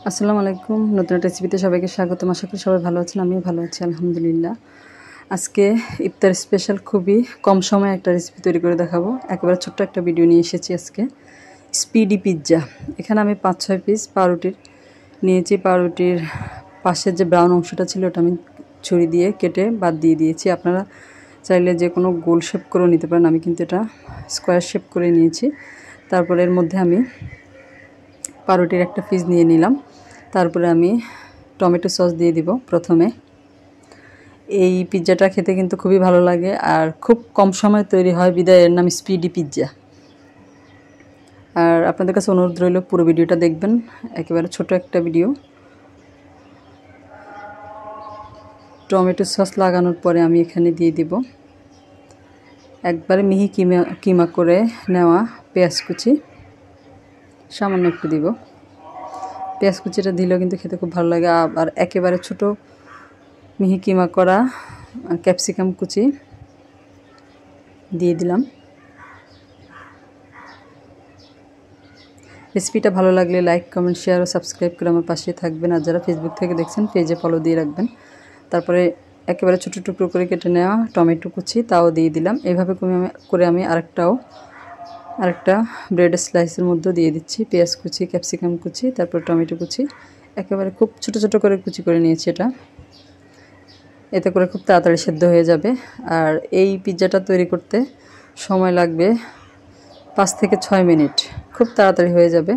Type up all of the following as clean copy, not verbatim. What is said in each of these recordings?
আসসালামু আলাইকুম। নতুন একটা রেসিপিতে সবাইকে স্বাগতম। আশা করি সবাই ভালো আছেন, আমিও ভালো আছি আলহামদুলিল্লাহ। আজকে ইফতার স্পেশাল খুবই কম সময়ে একটা রেসিপি তৈরি করে দেখাবো। একেবারে ছোট্ট একটা ভিডিও নিয়ে এসেছি আজকে। Speedy pizza. এখানে আমি 5-6 পিস পাউরুটির নিয়েছি। পাউরুটির পাশের যে ব্রাউন অংশটা ছিল ওটা আমি ছুরি দিয়ে কেটে বাদ দিয়ে দিয়েছি। আপনারা চাইলে যে কোনো গোল শেপ করেও নিতে পারেন, আমি কিন্তু এটা স্কোয়ার শেপ করে নিয়েছি। তারপরে এর মধ্যে আমি পাউরুটির একটা পিস নিয়ে নিলাম। তারপরে আমি টমেটো সস দিয়ে দিব প্রথমে। এই পিৎজাটা খেতে কিন্তু খুবই ভালো লাগে আর খুব কম সময়ে তৈরি হয়, বিদায় এর নাম স্পিডি পিৎজা। আর আপনাদের কাছে অনুরোধ রইল পুরো ভিডিওটা দেখবেন, একেবারে ছোট একটা ভিডিও। টমেটো সস লাগানোর পরে আমি এখানে দিয়ে দিব একবারে মিহি কিমা করে নেওয়া পেঁয়াজ কুচি, সামান্য একটু দিব। পেঁয়াজ কুচিটা দিলেও কিন্তু খেতে খুব ভালো লাগে। আর একেবারে ছোট মিহি কিমা করা ক্যাপসিকাম কুচি দিয়ে দিলাম। রেসিপিটা ভালো লাগলে লাইক, কমেন্ট, শেয়ার ও সাবস্ক্রাইব করে আমার পাশে থাকবেন। আর যারা ফেসবুক থেকে দেখছেন পেজে ফলো দিয়ে রাখবেন। তারপরে একেবারে ছোটো টুকরো করে কেটে নেওয়া টমেটো কুচি তাও দিয়ে দিলাম। এইভাবে করে আমি আরেকটা ব্রেডের স্লাইসের মধ্যে দিয়ে দিচ্ছি পেঁয়াজ কুচি, ক্যাপসিকাম কুচি, তারপর টমেটো কুচি। একেবারে খুব ছোট ছোট করে কুচি করে নিয়েছি এটা। এতে করে খুব তাড়াতাড়ি সেদ্ধ হয়ে যাবে। আর এই পিৎজাটা তৈরি করতে সময় লাগবে 5 থেকে 6 মিনিট, খুব তাড়াতাড়ি হয়ে যাবে।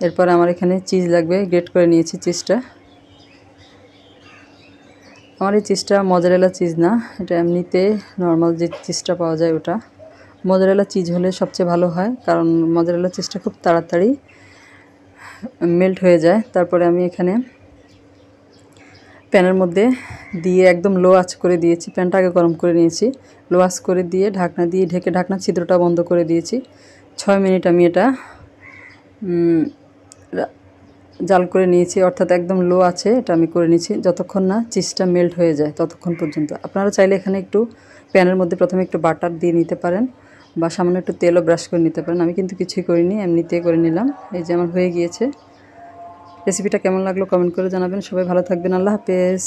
এরপর আমার এখানে চিজ লাগবে, গ্রেট করে নিয়েছি চিজটা। আমার এই চিজটা মজারেলা চিজ না, এটা এমনিতে নর্মাল যে চিজটা পাওয়া যায় ওটা। মজারেলা চিজ হলে সবচেয়ে ভালো হয়, কারণ মজারেলা চিজটা খুব তাড়াতাড়ি মেল্ট হয়ে যায়। তারপরে আমি এখানে প্যানের মধ্যে দিয়ে একদম লো আঁচ করে দিয়েছি। প্যানটা আগে গরম করে নিয়েছি, লো আঁচ করে দিয়ে ঢাকনা দিয়ে ঢেকে ঢাকনা ছিদ্রটা বন্ধ করে দিয়েছি। 6 মিনিট আমি এটা জাল করে নিয়েছি, অর্থাৎ একদম লো আছে এটা আমি করে নিয়েছি যতক্ষণ না চিজটা মেল্ট হয়ে যায় ততক্ষণ পর্যন্ত। আপনারা চাইলে এখানে একটু প্যানের মধ্যে প্রথমে একটু বাটার দিয়ে নিতে পারেন বা সামান্য একটু তেলও ব্রাশ করে নিতে পারেন। আমি কিন্তু কিছুই করিনি, এমনিতে করে নিলাম। এই যে আমার হয়ে গিয়েছে। রেসিপিটা কেমন লাগলো কমেন্ট করে জানাবেন। সবাই ভালো থাকবেন। আল্লাহ হাফেজ।